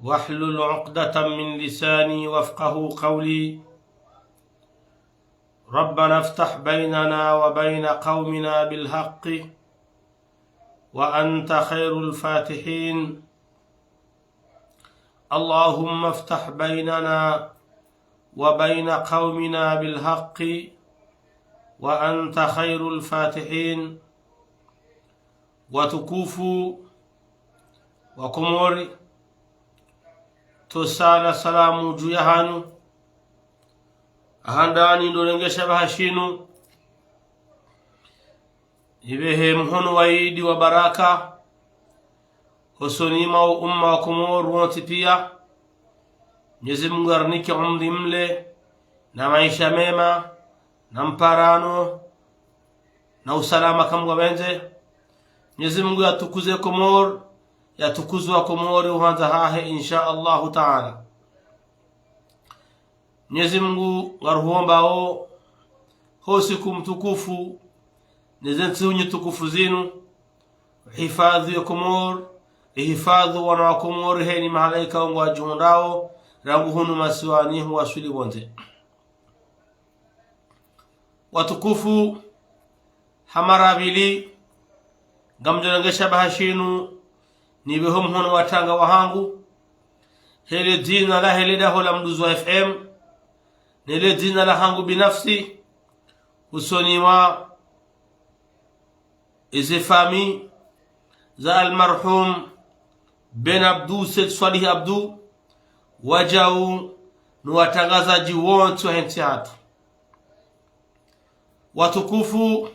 واحلل عقدة من لساني وافقه قولي. ربنا افتح بيننا وبين قومنا بالحق وأنت خير الفاتحين. اللهم افتح بيننا وبين قومنا بالحق وأنت خير الفاتحين. وتكوفوا وكموري tosala salamu juu ya hanu ahandani ndolengesha bahashinu ibehe mhono waidi wa baraka hosonima wa umma wa Komoro wote pia. Mwenyezi Mungu arnike umri mle na maisha mema na mparano na usalama kama wenze. Mwenyezi Mungu atukuze Komoro, yatukuzwa Komoro uhanza hahe insha Allahu taala. Mwenyezi Mungu ngaruhombao hosiku mtukufu nizensi unye tukufu zinu hifadhi ya Komoro, hifadhi wana wa Komoro heni mahalaika ungu wajuhundao rangu hunu masiwanihu wasuli wonze. Watukufu hamarabili gamjolangesha bahashinu nibeho mhono watanga wahangu hele dina la hele daho la Mduzu FM nile dina la hangu binafsi usoniwa izi fami za almarhum Ben Abdu Said Swalih Abdu wajau nuwatangazaji wontu henti hatu. Watukufu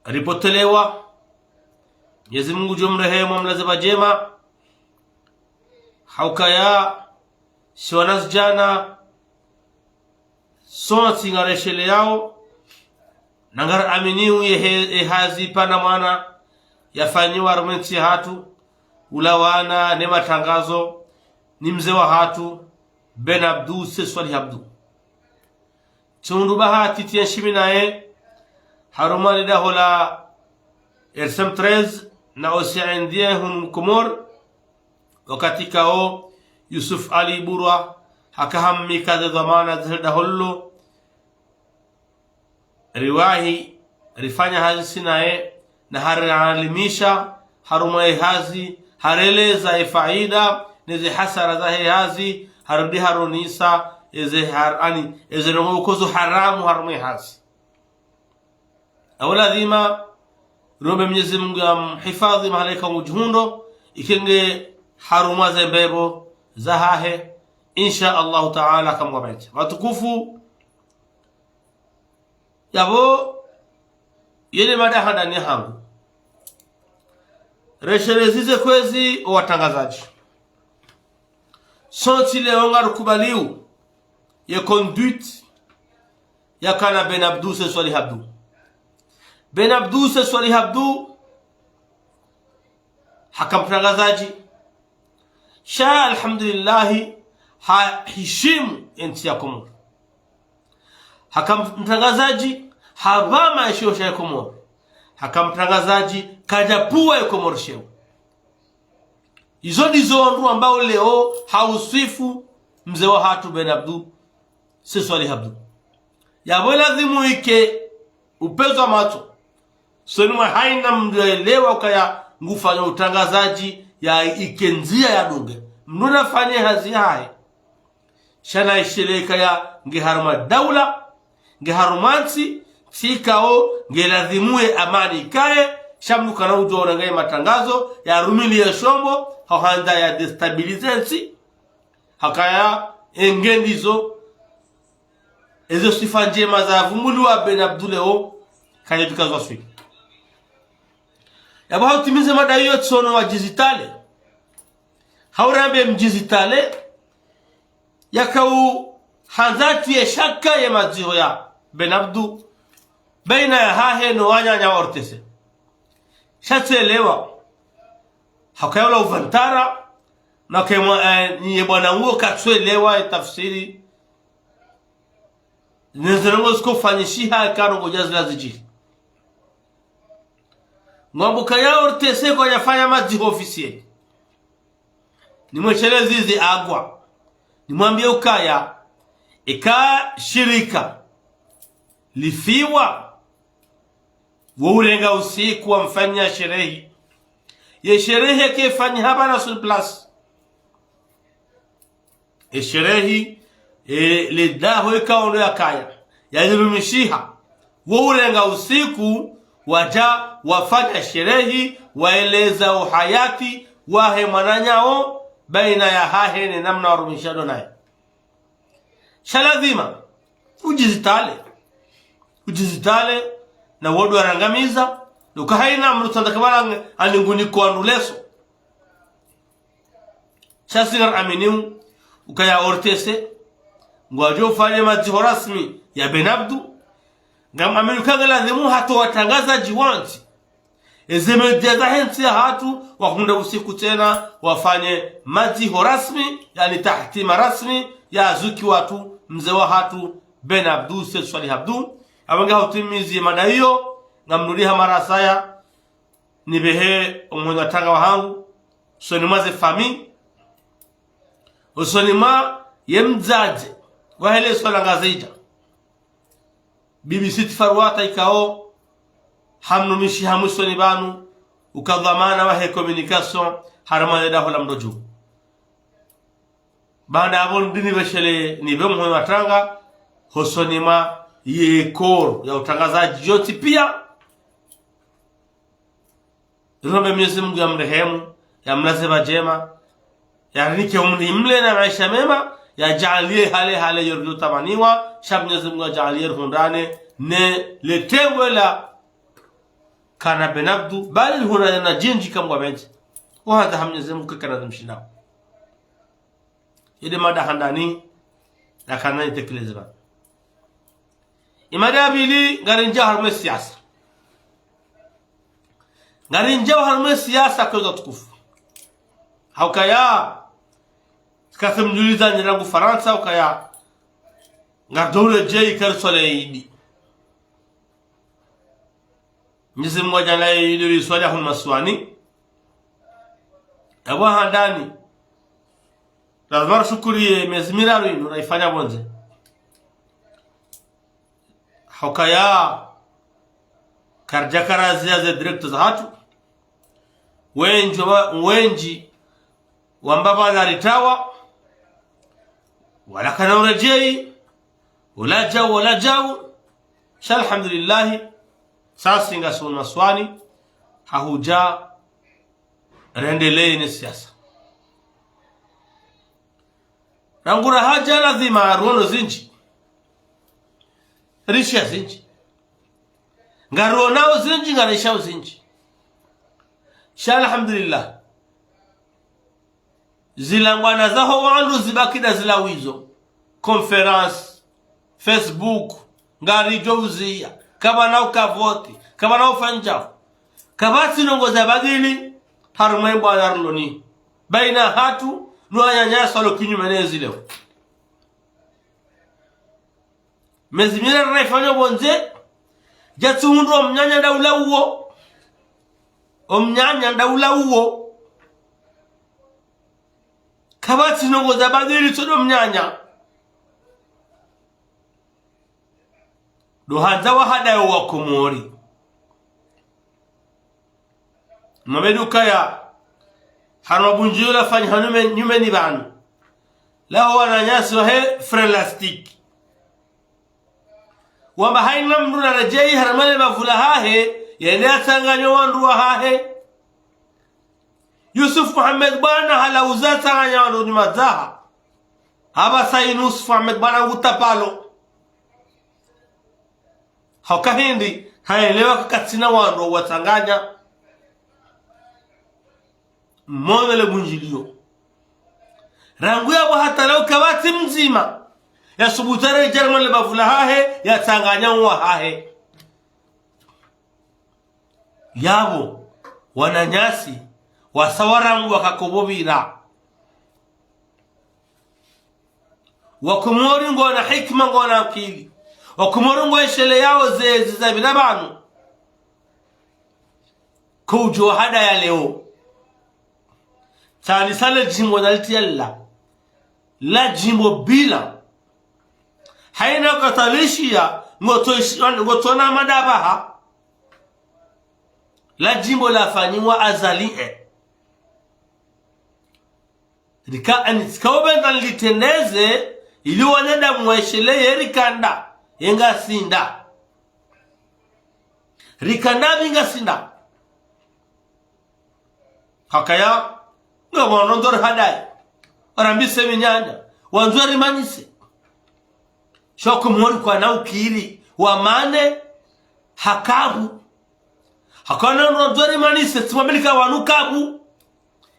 ripotelewa Mwenyezi Mungu jumrehemu mlaziba jema haukaya shiwanas jana sonsi ngareshele yao nangar aminiu hazi pana mwana yafanyiwa arumenti hatu ulawana ne matangazo ni mzee wa hatu Ben Abdu Said Swalih Abdu tundu bahati tienshimi nae harumani dahola Ersem 13 na Oceania hun Komoro wakati kao Yusuf Ali Burwa hakahammi kadha dhamana zilda hollo riwahi rifanya hazi sinae na haralimisha harumai hazi hareleza faida neze hasara za hazi harudi haronisa eze harani eze ngokozo haramu harumai hazi awala dhima robe Mwenyezi Mungu amhifadhi malaika mujhundo ikenge haruma zembebo zahahe insha Allah taala kama wabete. Watukufu yabo yele madahanda ni hangu resherezize kwezi watangazaji sonti leonga rukubaliu ya conduite ya kana Ben Abdu Said Swalih Abdu. Ben Abdu Said Swalih Abdu hakamtangazaji sha alhamdulillah hishimu enti ya Komoro. Hakamtangazaji havama ishio sha Komoro. Hakamtangazaji kajapua ya Komoro sheo. Izo ndizo ndu ambao leo hausifu mzee wa hatu Ben Abdu Said Swalih Abdu. Yabo lazimu ike upezo macho sonuma haina mdelewa kaya ngufanya utangazaji ya ikenzia ya duge mnuna fanye hazi hai shana ishileka ya ngeharuma daula ngeharumansi sikao ngeladhimue amani ikae shamnuka na ujora ngai matangazo ya rumili ya shombo hawanda ya destabilizensi hakaya engendizo ezo sifa njema za vumulu wa Ben Abduleo kaya tukazwa swiki yabo hautimize madai yote sono wa digitale haurambe mjizitale yakau hanzati ya shaka ya maziho ya Ben Abdu baina ya hahe no wanyanya ortese shatelewa hakayala uvantara na kema ni bwana nguo katwelewa tafsiri nezerengo sikofanyishiha kano ngojazi zijili ngombuka ya ortese kwa yafanya maji ofisiye ni mwechelezi hizi agwa nimwambie ukaya shirika lifiwa wurenga usiku wamfanya sherehi ye sherehi kefanya haba na sul plus sherehi lidaho ikaondo ya kaya yazirumishiha wurenga usiku waja wafanya sherehi waeleza uhayati wahe mwananyao baina ya hahe ni namna warumishado naye shalazima ujizitale na wodu warangamiza nuka haina mrutandakabala alinguni kwa nuleso shasigar aminiu ukaya ortese ngwajo ufanye majiho rasmi ya Benabdu ngam amilukanga lazimu hatu watangaza jiwanti ezemejeza hensi ya hatu wakunda usiku tena wafanye majiho rasmi yani tahtima rasmi ya azuki watu mzewa hatu Benabdu Said Swalih Abdu abanga hutimizi mada hiyo ngamnuliha marasaya nibehe umunga tanga wahangu sonima ze fami usonima yemzaje wahele swala ngazija BBC tifarwata ikao hamnumishi hamusoni banu ukadhamana wahe communication haramane daho lamdoju bana abon dini beshele nibe mwe matanga hosonima yekor ya utangazaji yote pia Rombe Mwenyezi Mungu ya mrehemu ya mlaze majema ya nike umrimle na maisha mema ya jaalie hale yordo tamaniwa shab Mwenyezi Mungu jaalie hundane ne letemwe la kana Benabdu bali huna na jinji kama benji wa hada Mwenyezi Mungu kana mshinda ide mada handani na kana itekelezwa imada bili ngarinja harme siasa ngarinja harme siasa kwa tukufu haukaya kasemjuliza nyirangu Faransa haukaya ngadole jei karsoleidi Mwenyezi Mungu ajalaye ile swali hun maswani abu handani lazima shukuriye mezimira winu naifanya bonze hukaya karjakara ziaze direct za hatu wenji wambaba laritawa wala kana urejei wala jau alhamdulillah sasa ngasun maswani hahuja rendelee ni siasa rangura haja lazima ruono zinji risha zinji ngaronao zinji ngarisha zinji alhamdulillah zilangwana zaho wandu zibakida zilawizo conference Facebook ngari jowzia kama nao kavoti kama nao fanja kabati nongoza badili harumwe bwana arloni baina hatu nuanya nyasa lo kinyume nezi leo mezimira raifanyo bonze jatsundo omnyanya daula uwo kabati nongoza badili todo mnyanya dohanza wahada wa Komori mabeduka ya harabunjula fanya hanume nyume ni banu lao wananyasi wahe frelastic wamba haina mruna rajei haramale mavula hahe yende atanganyo wandu wa hahe Yusuf Muhammad bana hala uzata nganya wandu ni mazaha haba sayi Yusuf Muhammad bana utapalo hauka hindi haelewa kakatina wandu watanganya mwonele bunjilio rangu ya hata leo kabati mzima ya subutare jarmale bavula hahe ya tanganya wa hahe yabo wananyasi wasawarangu wakakobobira wakumori ngona hikma ngona akili wakumori ngweshele yao zezabina banu kujo hada ya leo Tani sale jimbo nalitiella. La jimbo bila. Haina katalishia ngotona madabaha. La jimbo la fanyiwa azalie. Rika anitikaubenda litendeze ili waneda mweshele yerikanda yenga sinda. Rikanda binga sinda. Hakaya nga wanondor hadai. Arambise minyanya. Wanzwari manise. Shoko mwori kwa na ukiri. Wamane hakabu. Hakana wanzwari manise. Tumamilika wanukabu.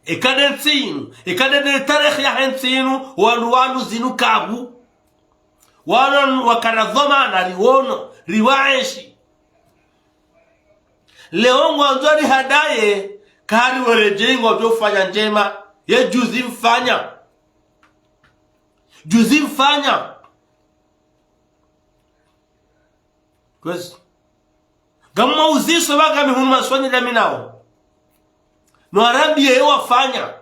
Ikade nsinu. Ikade tarekhi ya hensinu. Wanu zinu kabu. Wanu wakaradhoma na riwono. Riwaeshi. Leo wanzwari hadaye. Kari warejengo wafanya njema. Ye juzi mfanya. Juzi mfanya. Kwezi. Gama uziso waka mihunu maswani dami nao. Nuarabi ye wafanya.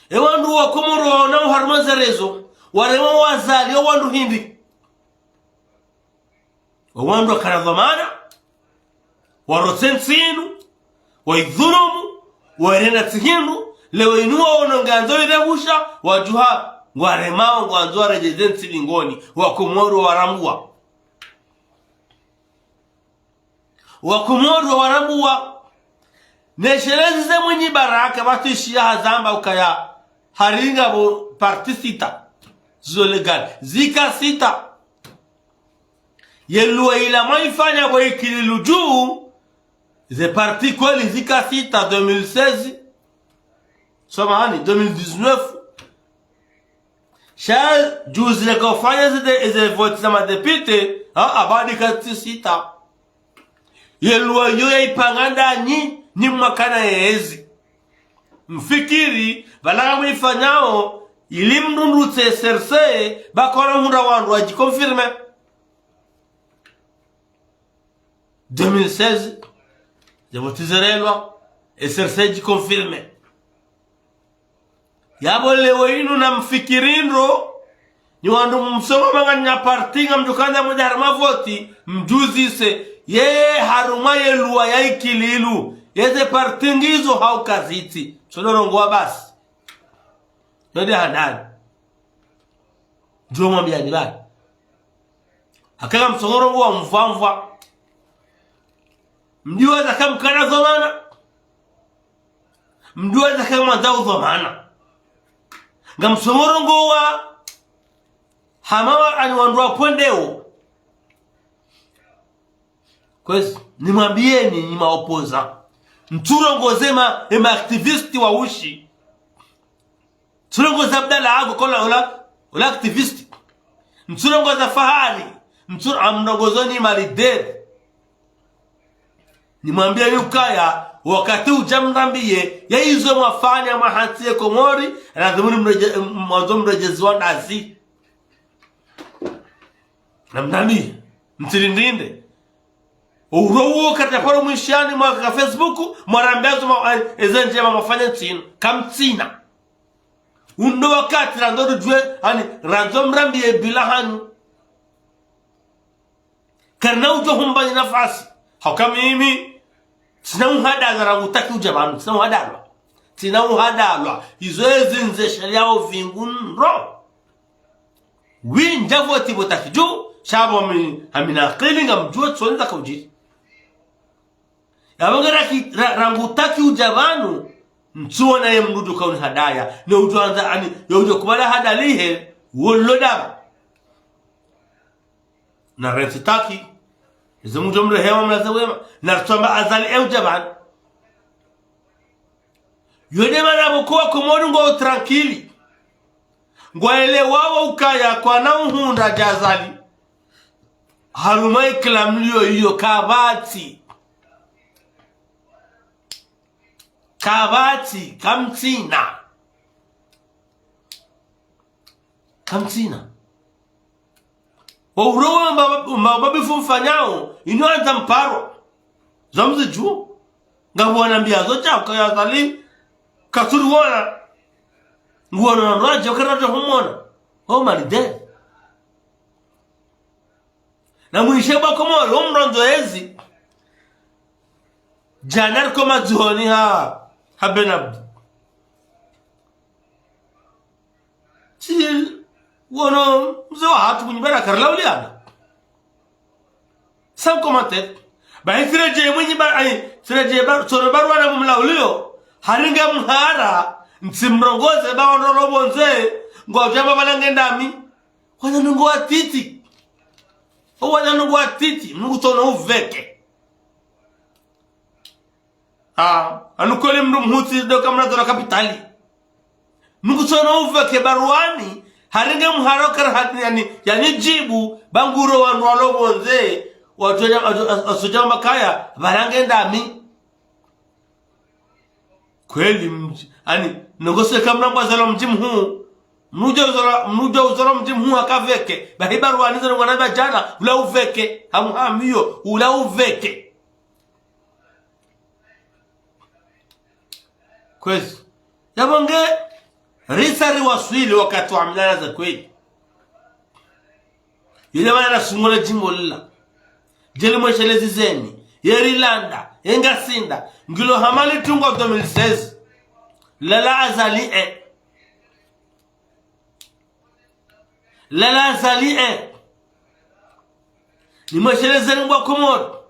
Ewandu wakomoro na uharumaza rezo. Warewa wazali wandu hindi. Wandu wakaradhamana. Warotensinu. Waidhurumu. Warena tihindu. Lewe inuwa ononganzo idegusha. Wajuha. Waremao ngwanzo rejezensi lingoni. Wakumoro warambua. Wakumoro warambua. Neshelezi ze mwenye baraka. Watu ishia hazamba ukaya. Haringa bo parti sita. Zo legal. Zika sita. Yeluwa ila maifanya kwa ikililu juu. Ze parti kweli zika sita 2016. Samahani 2019. Sha juzi le kufanya ze vote za madepite. Abadi kati sita. Yeluwa yoya ipanganda ni mwakana yeezi. Mfikiri valaga mwifanyao ilimnundu tseserse bakora hunda wandu wajikonfirme. 2016 Jabotizerelwa SRC jikonfirme. Yabo lewe inu na mfikirindro ni wandu msoma manganya partinga mjukanda mmoja haruma voti mjuzi se ye haruma yeluwa ya ikililu yeze partingizo hau kaziti sonorongoa basi node handani juo mwambia nilani hakanga msonorongoa mvamva mjua zaka mkana dhamana. Mjua zaka mwandau dhamana. Nga msomorongo wa hamawa anuandua pwendeo. Kwezi nimambieni ni maopoza. Mturongo zema ema aktivisti wa ushi. Mturongo za abdala ago kola ula aktivisti. Mturongo za fahari. Mturongo zoni malideri. Nimwambia yukaya wakati ujamrambie ya hizo mwafanya mahantie komori na dhumuni mwanzo mrejezwa nazi na mnami mtirindinde urowo kataparo mwishani mwaka Facebook mwarambezo ezenje mwafanya ntino kamtina undo wakati randodo jwe hani ranzo mrambie bila hanyu karna ujo humbani nafasi hauka mimi sina uhada rangu taki ujabanu sina uhadalwa sina uhadalwa hizo ezinze sharia ovingunro winja voti botakiju shabo hamina qilinga mjua tsonza kaujiri yabangara ki rangu taki ujabanu mtuona ye mdudu kauni hadaya ne ujuanza ani yojo kubala hadalihe wolodaba na rentitaki Izo mjomre hewa mnazawema. Nartwamba azali jaban. Yode manabukuwa kumonu ngo tranquili. Ngwaele wawa ukaya kwa na uhunda jazali. Harumai kilamlio iyo kabati. Kabati. Kamtina. Kamtina. Waurowa mbababi fumfanyao inuanza mparo zamze juo nga wanambia zocha ukaya zali katuru wana nguona raja wakaraja humona o malide na mwisheba Komoro umronzo ezi janar koma zuhoni ha Benabdu si wono mzo hatu kunyibara karlauliana sam commentaire ba hitreje mwenye ba ai treje ba soro barwana mumlaulio haringa mhara nsimrongoze ba wandoro bonze ngojamba balangendami wana nungo atiti o wana nungo atiti mnuto no uveke anukole mndu mhuti do kamna do kapitali mnuto no uveke barwani haringa mhara kar yani jibu banguro wanwalo bonze wasojamba kaya balangendami kweli ani nogose kamna bazalo mjimhu mnuja uzalo mjimhu akaveke bahibaru anizo ngwana jana ula uveke hamhamiyo ula uveke kwezi yabonge risari waswili wakati wa mlana za kweli yule wana sungole jimbo lila jeli mweshelezi zeni yerilanda yengasinda ngilo hamali tungo 2016 lala azali ni mweshelezi zeni mwa Komoro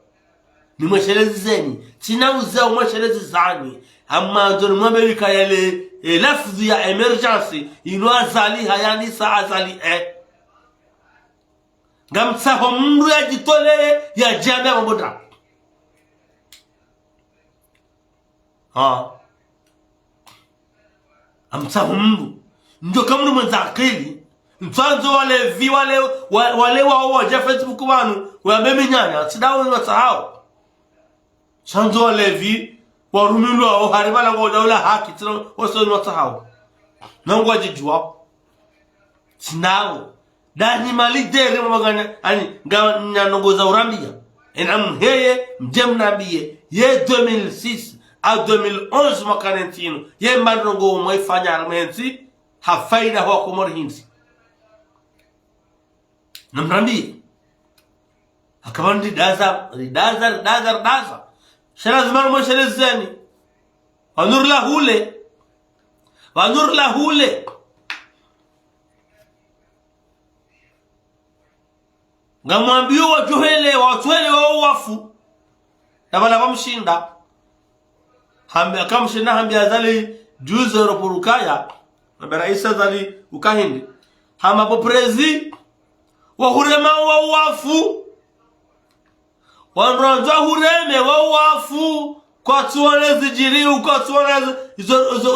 ni mweshelezi zeni tina uzao mweshelezi zani amma nzoni mwamerika yale lafzi ya emergency ino azali hayani sa azali ngamtsaho mndu ya jitole ya jamia maboda amtsaho mndu ndio kama mndu mwenza akili mtsanzo wale wa Facebook wanu wa meme nyanya sidawo wasahau sanzo wale vi warumilwa au haribala ngodaula haki tino wasoni wasahau nangwa jijua sinao dani malidere magana ani nganongoza urambia enamheye mjemnabie ye 2006 a 2011 makanentino ye mandongo mwefanya armensi hafaida ho Komoro hinsi namrambie akabandi daza shara zaman mo shelezani wanur la hule ngamwambio wajohele watwele wao wafu tabala bamshinda hambe akamshinda hambe azali juzo roporukaya na raisa zali ukahindi hama bo prezi wa hurema wa wafu wanronza hureme wa wafu kwa tuone zijiri kwa tuone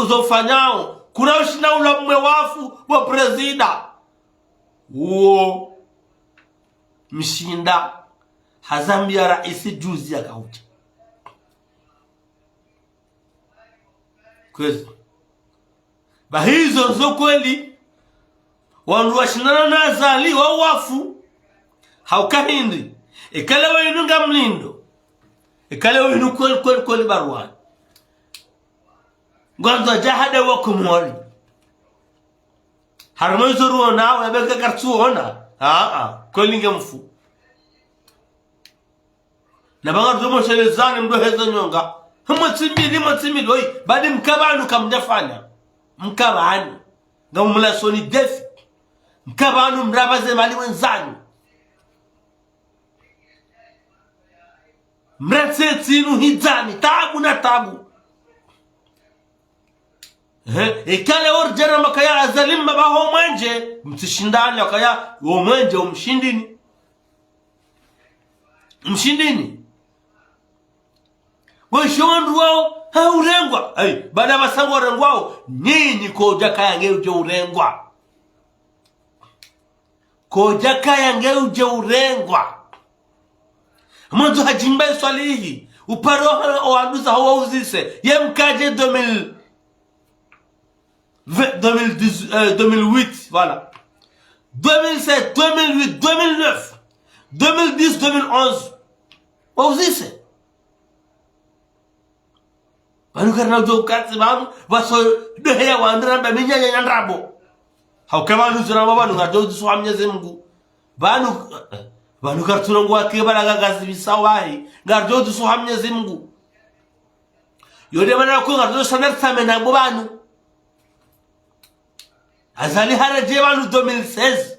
uzofanyao kuna ushina ula mwe wafu wa prezida uo mshinda hazambia raisi juzi ya kauti kwezi bahizo zo kweli wanru washinana na azali wa wafu haukahindi ikale wenu ngamlindo ikale wenu kweli barwani ngwanzo jahada wa Komoro harmozo ruona wabeka kartuona kweli ngemfu na banga zomo shelezani mdo hezo nyonga mwatimili oi badi mkabanu kamjafanya mkabanu ngamula soni defi mkabanu mrabaze mali wenzani mretsetinu hizani tabu na tabu ikale orjera makaya azalim mabaho mwenje mtishindani wakaya mwenje mshindini weshondu wao urengwa baada basango urengwao nyinyi kojaka yange uje urengwa mwanzo hajimba swali hii uparo oaduza hawa uzise ye mkaje 2008 voilà 2007 2008 2009 2010 2011 uzise banu karna ujo katsi banu baso doheya wandraba minyanya nyandrabo haukama nuzura banu ngajo so Mwenyezi Mungu banu kartunongwa kebala gazi bisawahi ngajo so Mwenyezi Mungu yode bana ko ngajo sanar tamena bo banu azali haraje banu 2016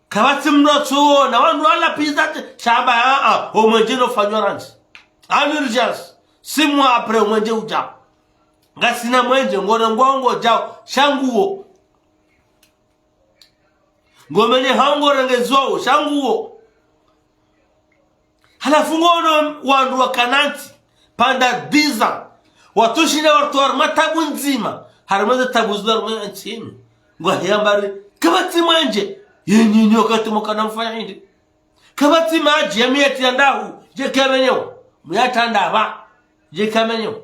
kabati mroto na wanu wala pizza chaba o mwenjeno fanyorance urgence 6 mois après mwenje uja ngasina mwenje ngone ngongo jao shanguo ngomene hango rengezo shanguo halafu ngono wandu wa kananti panda diza watushine watu armatabu nzima haramaze tabuzlar mwenchini ngwahiyambari kabati mwenje yenyi wakati mukana mfanya hindi kabati maji ya miyati yandahu je kamenyo muyata ndaba je kamenyo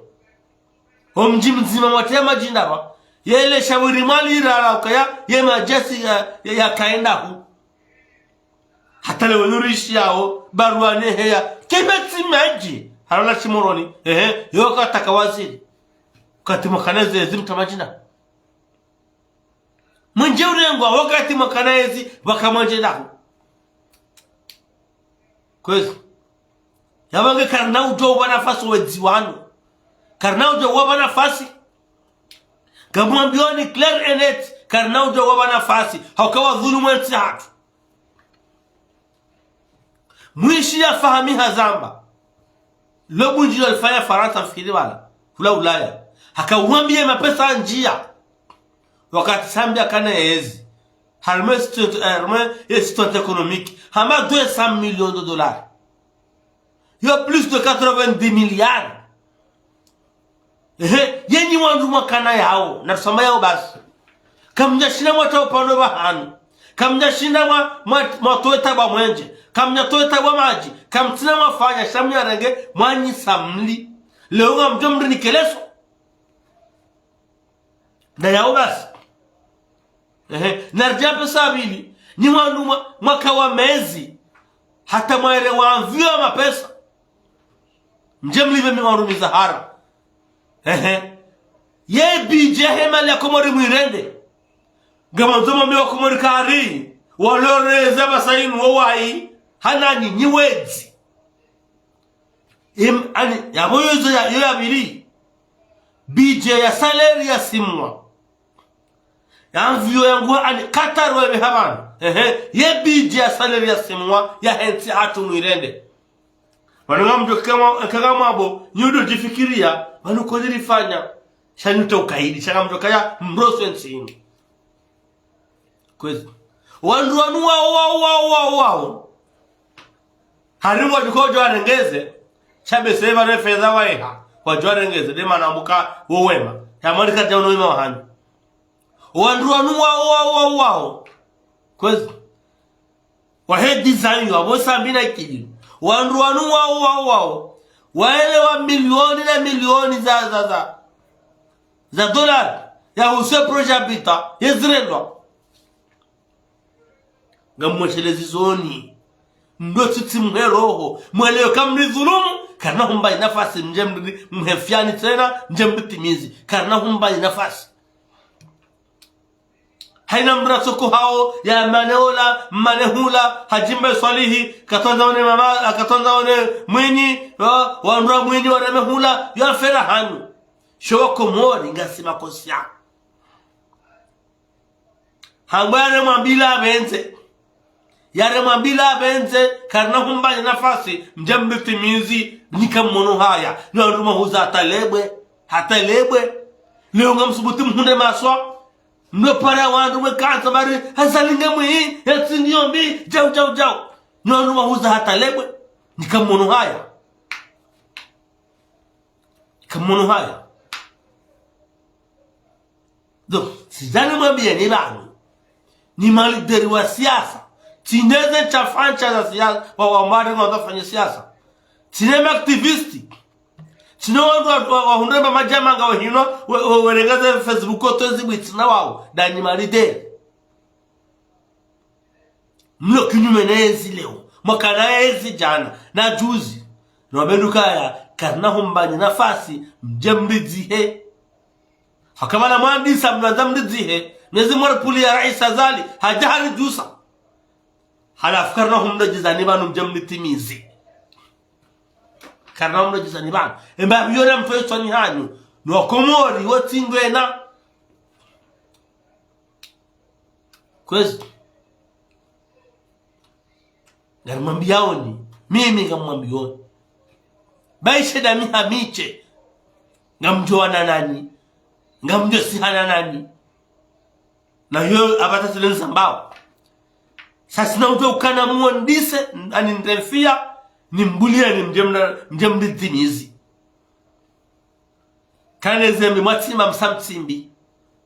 omji mzima mwate maji ndaba yele shawiri mali irala ukaya ye majasi ya kaendahu hata lewe nurishi yao baruane heya kabati maji harala chimoroni yoka takawaziri wakati mukana zimta majina mwenje urengwa wakati makanaezi wakamanje dahu kwezi yabange karna ujo wanafasi wedziwanu karna ujo wanafasi gamwambioni clear and net karna ujo wanafasi haukawa dhulumu nti hatu mwishi ya fahami hazamba lobu njio alifanya Faransa mfikiri wala kula Ulaya hakawambia mapesa njia wakati Zambia kana ezi harme situation économique hama 200 millions de dollars yo plus de 90 milliards yenyi wandu makana yao na tusama yao basi kamja shina mwata upando bahanu kamja shina mwatoeta ba mwenje kamja toeta ba maji kamtina mafanya shamu ya renge mwanyi samli leo nga mjomri ni keleso na yao basi narja pesa bili ni wandu mwaka wa mezi hata mwere waanvio mapesa mjemlive miwandu mizahara ye bije hema ya komori mwirende gama mzoma miwa komori kari walore zaba sainu wawai hanani niwezi ya moyo ya bili bije ya saleri ya simwa yanvio yangu ani Qatar wewe habana ye bije ya salary ya simwa ya henti hatu mwirende wananga mjo kama abo nyudo jifikiria wanu kodiri fanya shanuta ukaidi shaka mjo kaya mbroso nsini kwezi wandu wanu wao harimu wajikojo arengeze shabe seva refeza waiha wajua arengeze dema namuka wowema ya marika jauno wima wahani wandu wanu wao kwezi wahe design yo abosa mbina ikiji wandu wanu wao waelewa milioni na milioni za dolari ya use projet bita yezrendwa ngamwechelezi zoni ndo tutimwe roho mwelewe kamri dhulumu karna humba nafasi njemri mhefiani tena njembitimizi karna humba nafasi haina mrasoko hao ya manehula hajimbe swalihi katonza one mwini wanura mwini waremehula ya fera hanu shoko mori ngasima kosia hangware mwambila benze yare mwambila benze karna humba nafasi mjembitimizi nikamono haya ni wanuma huza hata lebwe leo ngamsubuti mhunde maswa mno para wandu wekanza bari hasalinge mwi yatsindiombi jau nonu wahuza hata lebwe nikamono haya do sijana mwambia ni banu ni malideri wa siasa tineze chafancha za siasa wa wamari wanafanya siasa tinema activisti sino wahundeba majama nga wahino weregaze Facebook otozi bwitina wao dani malide mlo kinyume na ezi leo mwaka na ezi jana na juzi no bedukaya karnahum bani nafasi mjamridzihe hakamana mwandisa mnazamridzihe nezi marpuli ya rais azali hajahali jusa halafu karnahum najizani banu mjamritimizi karnahum najizani banu emba yora mtoto ni hanyu no komori wotingwena kwezi ngamwambiaoni mimi ngamwambioni baisha dami hamiche ngamjoana nani ngamjosihana nani na hiyo abata silenza mbao sasa na uto ukana muondise ani ndefia nimbulia ni mjemditimizi kane zembe mwatima msamtsimbi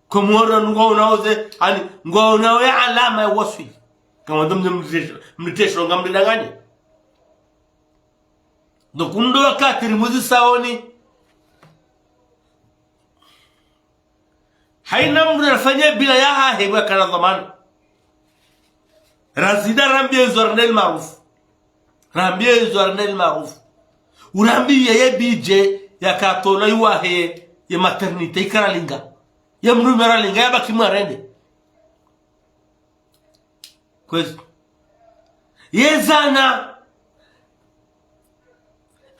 komoro ngo unaoze ani ngo unawe alama ya wasfi kama ndo mlitesho ngamdanganye donc ndo wakati rimuzi saoni haina mtu anafanya bila yaha hewa kana dhamana razida rambie zornel maruf rambie zornel maruf urambie ye bije ya katona yuwa he ya maternité ikaralinga ya mnumera linga ya baki mwarende kwezi yezana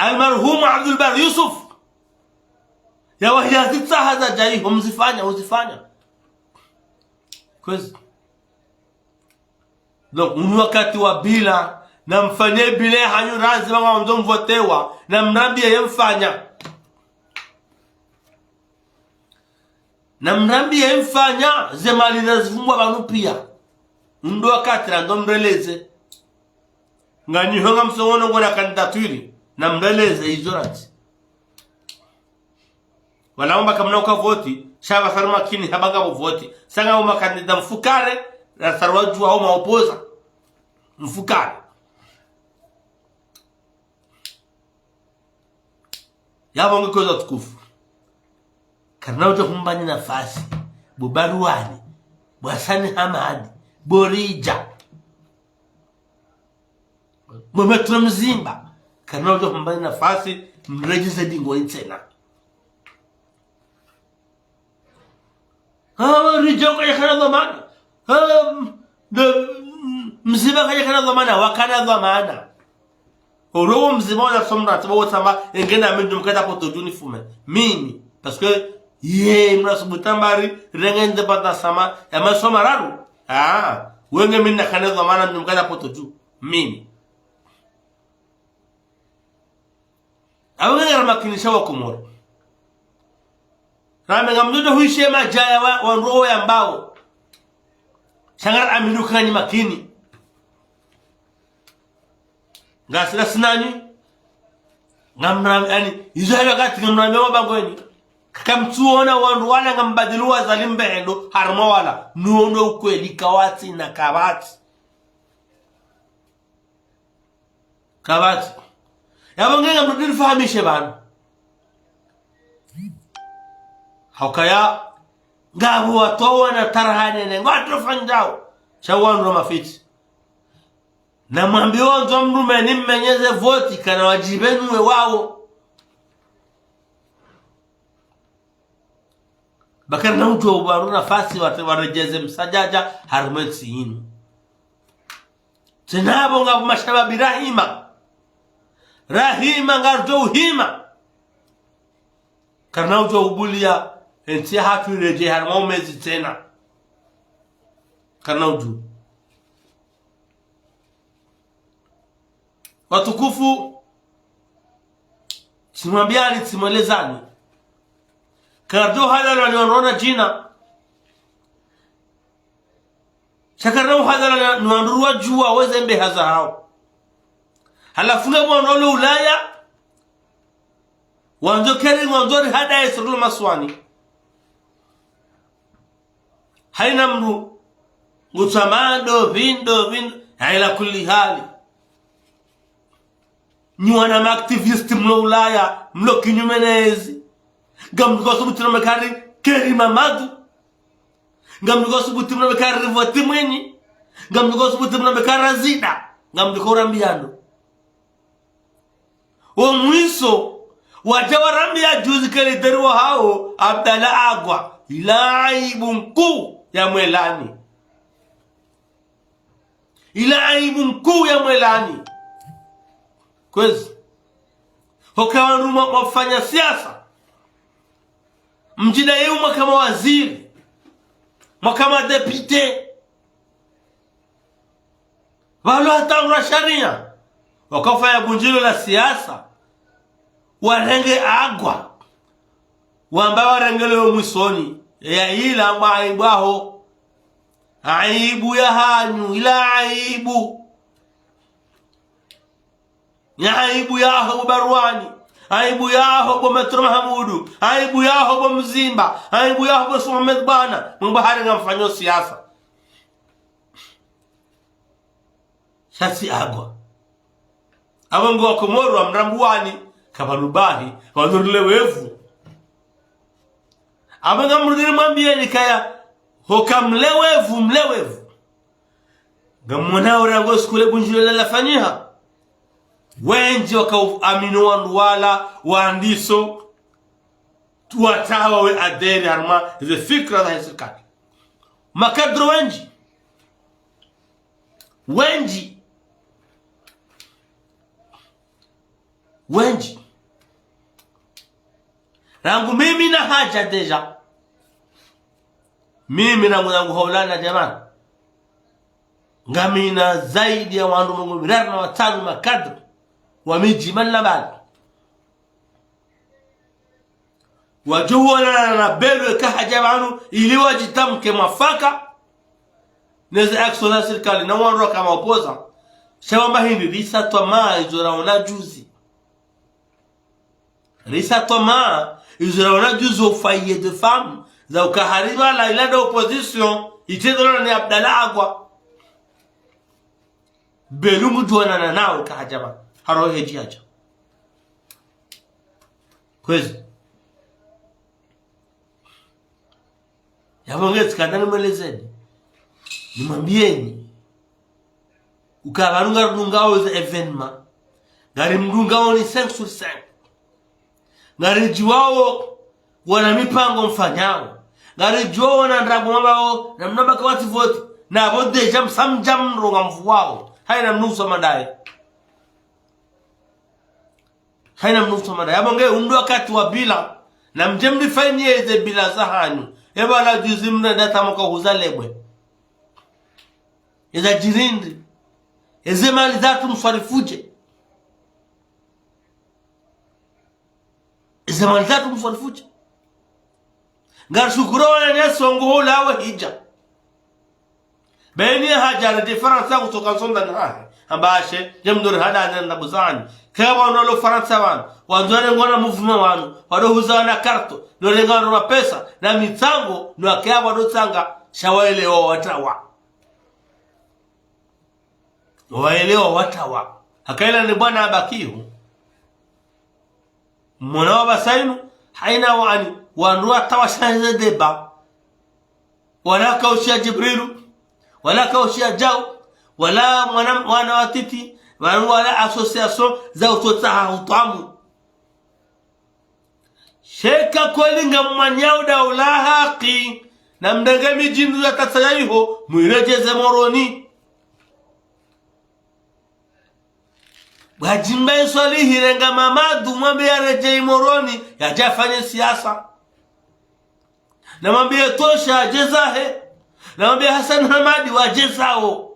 المرحوم عبد البر يوسف يا وهي تتصاحب جاي هم زفانيا كويس donc wakati wa bila na mfanye bila hanyu lazima wao mvotewa na mrambie yemfanya na mrambie yemfanya zemali nazifumwa banu pia ndo wakati ndo mreleze ngani honga msongono ngona kandidaturi na mreleze izorati walaomba kama uka voti shaba farma kini habaga voti sanga uma kandida mfukare na sarwaju au maopoza mfukare yabo ngikoza tukufu kana utakumbani nafasi bubaruani bwasani hamadi borija mwemetro mzimba kana utakumbani nafasi mrejize dingo intena rijo kaya kana dhamana mzima kaya kana dhamana wakana dhamana orogo mzima wala somra tabo wotamba engena mendo mkata poto uniforme mimi parce que ye mnasubutambari rengende bata sama ya masoma raru wenge minna kana dhamana mendo mkata poto ju mimi awenge ramakinisha wa Komoro rame ngamdudo huishe majaya wa roho ya mbao shangar amiruka ni makini ngasira sinani ngamram yani izo wakati ngamram wabangweni kamtuona wandu wala ngambadilwa zalimbe hendo harma wala nuondo ukweli kawati na kabati yabonge ngamrudil fahamishe bana hakaya ngabu watowa na tarhane ne ngwatro fanjao chawanro mafiti na mwambio nzo mrume nimmenyeze voti kana wajibenwe wao bakar na mtu ubaru nafasi warejeze msajaja harmeti inu tenabo ngabu mashababi rahima ngarjo hima karna ujo ubulia enti hatu reje harmo mezi tena karna uju watukufu simwambiani simwelezani karjo hadala niwanona jina shakarna hadala niwanruwa juwa wezembe haza hao halafuna mwanolo ulaya wanzo keri wanzori hada yesrulu maswani haina mru ngutamando vindo haila kulli hali nyuana maaktivist mlo ulaya mlo kinyumenezi ngamdukosu butina mekari keri mamadu ngamdukosu butina mekari rivoti mwenyi ngamdukosu butina mekari razida ngamdukora mbiando mwiso wajawarambi ya juzi kele derwa hao Abdalla Agwa ila aibu mkuu ya Mwelani. Ila aibu mkuu ya Mwelani. Kwezi hokawa numa wafanya siasa mjida yeu makama waziri makama depite walo hatangura sharia wakafanya bunjilo la siasa warenge Agwa wamba warengele mwisoni ya ila amba aibu aho aibu ya hanyu ila aibu ya aibu yaho Barwani, aibu yaho bo Metro Mahamudu, aibu yaho bo Mzimba, aibu yaho bo Mohamed Bana mbahari ngamfanyo siasa shasi Agwa abango wakomoro wa Mrambuani kabalubahi wanurule wevu abanga mrudiri mwambie nikaya hokamlewevu mlewevu ngamona orango skule bunjule la fanyiha wenji wakaaminu wanduwala waandiso tuwatawa we aderi harma hizi fikra za hisikati makadro wenji rangu mimi na haja deja mimi na mwanangu haulana jamani ngamina zaidi ya wandu mungu mirari na watanu makadro wamiji manabali wajuwana na belu kahajabanu ili wajitamke mwafaka neze aksola serikali na wandu kama opoza shawamba hindi risa toma izoraona juzi au foyer de femmes za ukahariba la ila de opposition itedora ni Abdalla Agwa belu mjuwana na nao kahajabanu haro heji haja kwezi yabongezi kadani mwelezeni nimwambieni ukabarunga rungao za evenement ngari mrungao ni 5/5 ngari jiwao wana mipango mfanyao ngari jiwao wana ndago mabao na mnoba kwa wati vote na bode jam samjam ronga mfuwao haina mnuso madai yabonge undu wakati wa bila na mjemdi faini eze bila zahanyu eba la juzi mna data moka huzalebwe eza jirindi eze mali zatu mswarifuje ngar shukuro wana songo lawe hija beni haja na difference kutoka sonda na ambashe jemdor hada na buzani kama unalo Faransa wana wanzone ngona movement wanu wadohuza na karto nolengana na pesa na mitango no akaya wadotanga shawaelewa watawa akaila ni bwana abakihu mwana wa basainu haina wani wanua tawashaze deba wala kaushia Jibrilu wala kaushia Jao wala mwana watiti wala association za utotaha utamu sheka kolinga mwanyao daula haki na mdangami jindu ya tatayaiho mwirejeze moroni wajimba swali hirenga mamadu mwambe ya rejei moroni ya jafanye siasa na mwambe ya tosha jezahe na mwambe Hassan Hamadi wa jezao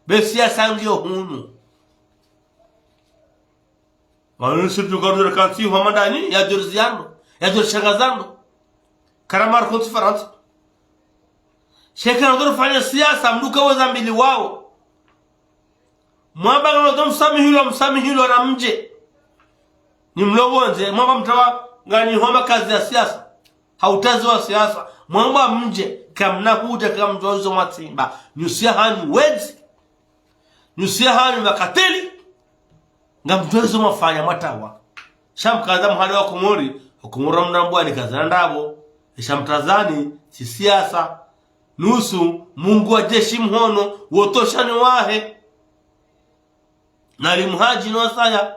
be siasa ndio hunu wanusu tukadura kansi Hamadani ya Jorziano ya Jorshagazano karamar konti Faransa shekana ndo fanya siasa mduka waza mbili wao mwamba ndo msamihilo na mje ni mlowonze mwamba mtawa ngani homa kazi ya siasa hautazi wa siasa mwamba mje kamna huja kama mjozo matimba nyusia hani wezi nyusia hani makateli ngamjozo mafanya matawa shamkaza mhali wa kumuri hukumura mnambwani kazana ndabo shamtazani si siasa nusu Mungu wa jeshi mhono wotoshani wahe nali mhaji no saya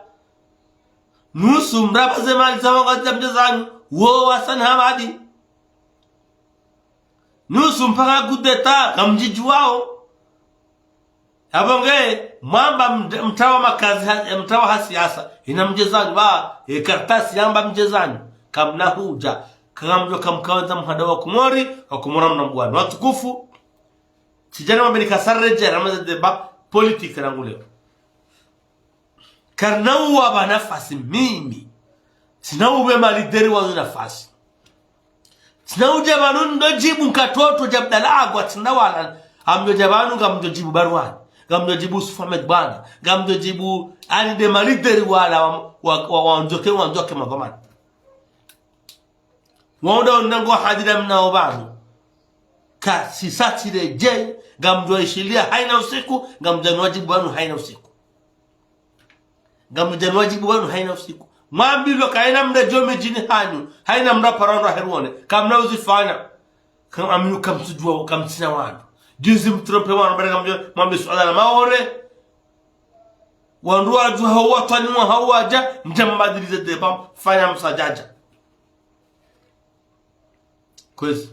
nusu mraba zemali zawanga mjezani wo Hassan Hamadi nusu mpaka kudeta kamjiji wao abonge mwamba mtawa makazi mtawa hasiasa ina mjezani ba kartasi yamba mjezani kamna huja kamjo kamkaanza mhada wa kumori wa kumora mnambwana watukufu sijana mabeni kasarreje ramaza deba politique ranguleo karnau wa nafasi mimi sinau be malideri wa nafasi sinau jabanu ndo jibu katoto jabdalagwa tinawala amjo jabanu ngamjo jibu barwani ngamjo jibu Sufamed bana ngamjo jibu ani de malideri wala wanjoke magomani wanda nango hadira mnao banu ka sisati de je ngamjo ishilia haina usiku ngamjo wajibu wanu haina usiku ngamjo wajibu wanu haina usiku mwambilo kaina mda jome jini hanyu haina mda parando heruone kamna uzifanya kam aminu kamsujua kamsina wanu jinsi mtrope wanu bada ngamjo mwambi suala na maore wanduwa jua hawa taniwa hawa ja mjambadilize debam fanya msajaja kwezi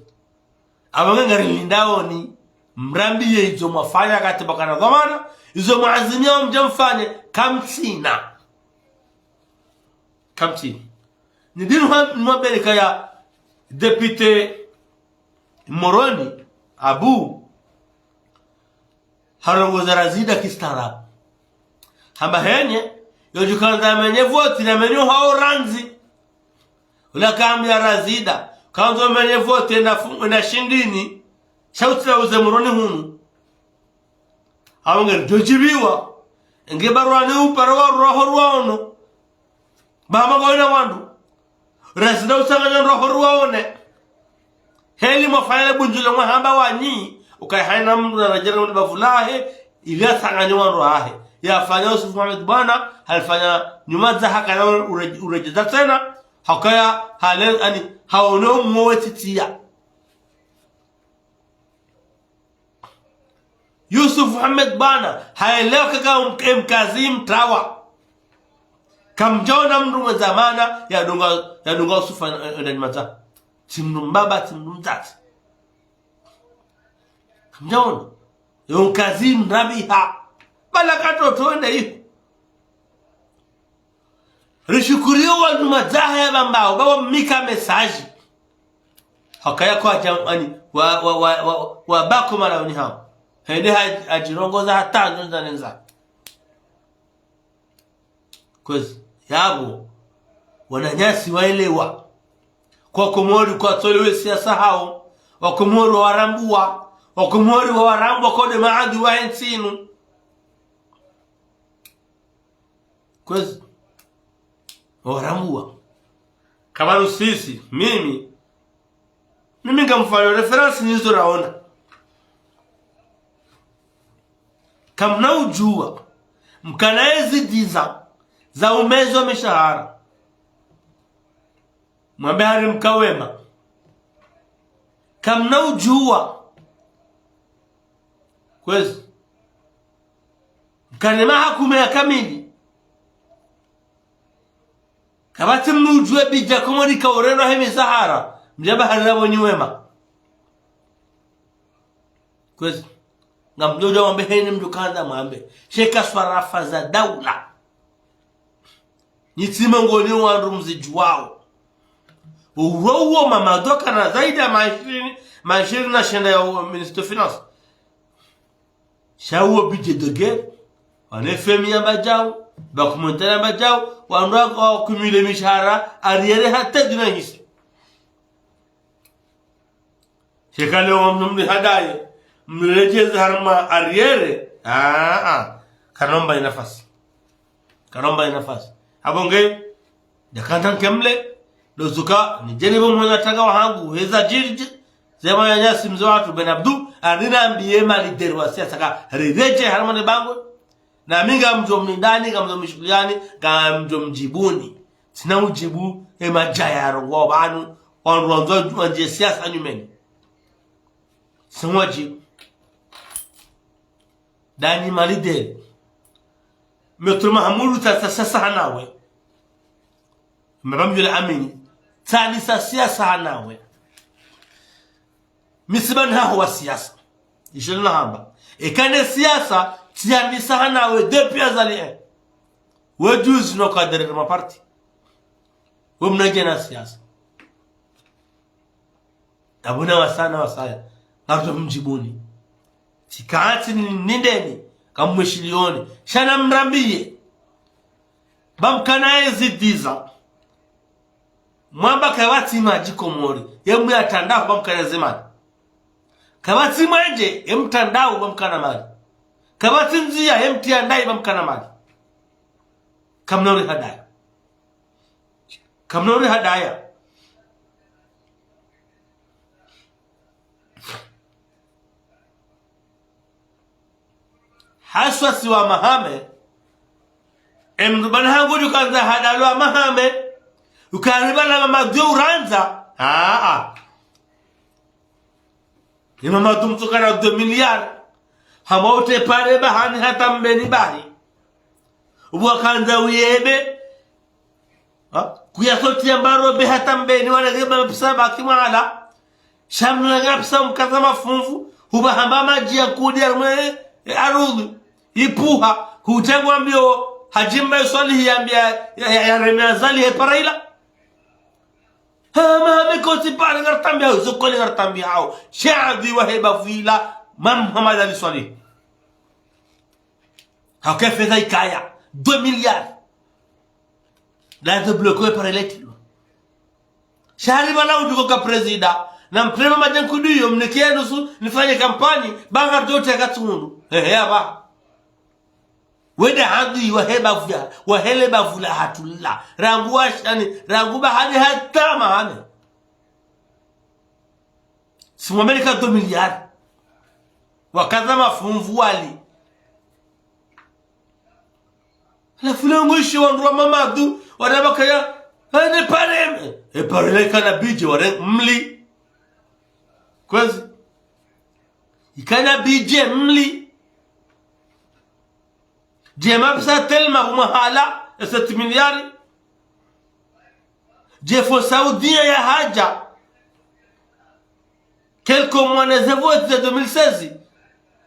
abanga ngari lindao ni mrambi ye izo mwafanya kati bakana dhamana izo maazimia mjamfanye kamsina nidinu mwabeli kaya depute Moroni Abu harongoza Razida kistaarabu hamba henye yojukanda menye voti na menye hao ranzi ula kaambia Razida kanzo menye voti na shindini shauti la uze Moroni hunu awangeri jojibiwa nge barwani uparwa roho rwaono Bama goina wandu Razida usanganya roho ruwaone heli mafayale bunjule mwahamba wanyi ukai haina mdu na rajana mdu bafulahe ilia sanganya wandu ahe ya fanya Yusuf Mohamed bwana halifanya nyumaza haka na urejeza tena hakaya halen ani haono mwe titia Yusuf Mohamed bwana haelewa kaka mkazim tawa kamjona mndu zamana ya dunga usufa ndani maza timnu mbaba timnu mtati kamjona yon kazim rabiha bala kato tuende hiyo rishukurio wa mazaha ya bambao baba mika message hakaya kwa jamani wa bako mara ni hao hende ajirongoza hata ndio nza kwezi yabo wananyasi waelewa kwa komori kwa tolewe siasa hao wakomori warambua wakomori warambua kode maadi wa ensinu kwezi warambua kama sisi mimi ngamfanya reference nizo raona kamna ujua mkanaezi diza za umezo wa mishahara mwambehari mkawema kamna ujua kwezi mkanema hakume ya kamili kabati mnujue bija kumoni kaureno hemi mishahara mjabahari rabo nyuema kwezi ngamjoja mwambeheni mdukanda mwambe sheka swarafa za daula Nitsima ngoni wandu mzijuwao urowo mamadoka na zaidi ya maishiri na shenda ya Minister Finance shawo bije doge wanefemi ya bajao bakumentana bajao wandu wako kumile mishahara ariere hata dina hisi shekale wa mnumni hadaye mlejeze harma ariere kanomba inafasi abonge jakanta kemle dozuka ni jenibo mwana taga wahangu heza jirji zema ya nyasi mzo watu Ben Abdu adina ambiye mali derwa siasa ka rejeje harmone bango na minga mjo mndani ngamzo mshukuliani ngamzo mjibuni sina ujibu majaya rongo banu onronzo wanje siasa nyumeni simoji dani mali der Metro Mahamudu sasa hanawe mbamjula amini tani sa siasa hanawe misiban ha huwa siasa ishilna hamba ikane siasa tiani sa hanawe depuis azali wajuzi no kadere ma parti wamnajena siasa abuna wasaya ngato mjibuni sikati nindeni kamwishilioni shana mrambiye bamkanaye zidiza mwamba kawati maji komori yemwe atandao bamkana zemani kawati manje emtandao bamkana mali kawati nzia emtiandai bamkana mali kamnori hadaya haswa siwa mahame emrubana hangu dukanza hadalwa mahame ukaribala mamadyo uranza ni mamadyo mtukana 2 miliard hamote pare bahani hata mbeni bahi ubukanza uyebe kuyasoti ambaro be hata mbeni wanageba pesa baki mwala shamna ngapsa mkaza mafunvu hubahamba maji ya kudi arudhi ipuha hutengwa mbio hajimba swali yambia ya remazali heparaila ma mekoti pare ngartambia zukoli ngartambia hao shaadi wa heba fila Muhammad Ali Swali ha kefe dai kaya 2 milliards la de bloquer par l'électro shari bala uduko ka president na mprema majankudiyo mnikiendo su nifanye kampani banga dote katundu aba weda hadi wa hele bavula hatulla ranguwa shani ranguba hadi hatta mahane simu Amerika 2 miliard wakaza mafumvu wali la fulangoshi wanduwa mamadu wadabaka ya hane pareme parele kana bije ware mli kwezi ikana bije mli jema bisa telma bumahala 7 miliari jefo saudia ya haja quelques mois les votes de 2016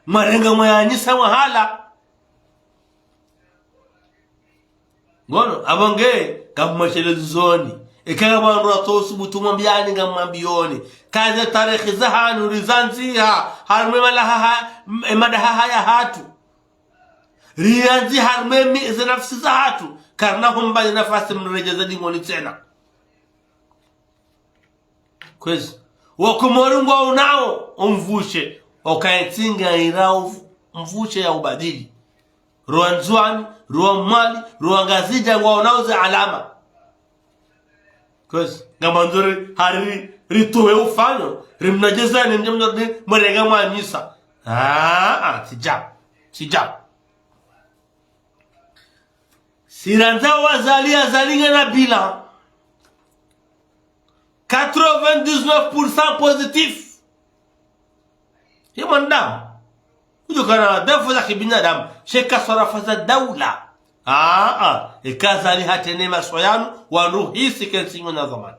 marenga mwanyisa mahala ngono abonge kamashele zoni ikanga bantu atosu butuma byani ngamambioni kaza tarikhi zahanu rizanziha harme malaha madaha ya hatu rianzi harme mi nafsi za hatu karnahum ba nafasi mrejeza dingoni tena kwezi wakumorungo unao umvushe okaetinga irao mvushe ya ubadili ruanzwani ruamali ruangazija ngwa unauza alama kwezi ngamanzuri hari rituwe ufano rimnajeza ni mjamjordi mwerega mwanyisa sijab siranza wazalia zalinga na bilan 99% positif hiyo ndam kujo kana dafu za kibinadamu sheka sarafa za daula ikazali hatene masoyanu wanuhisi kensingo na zamani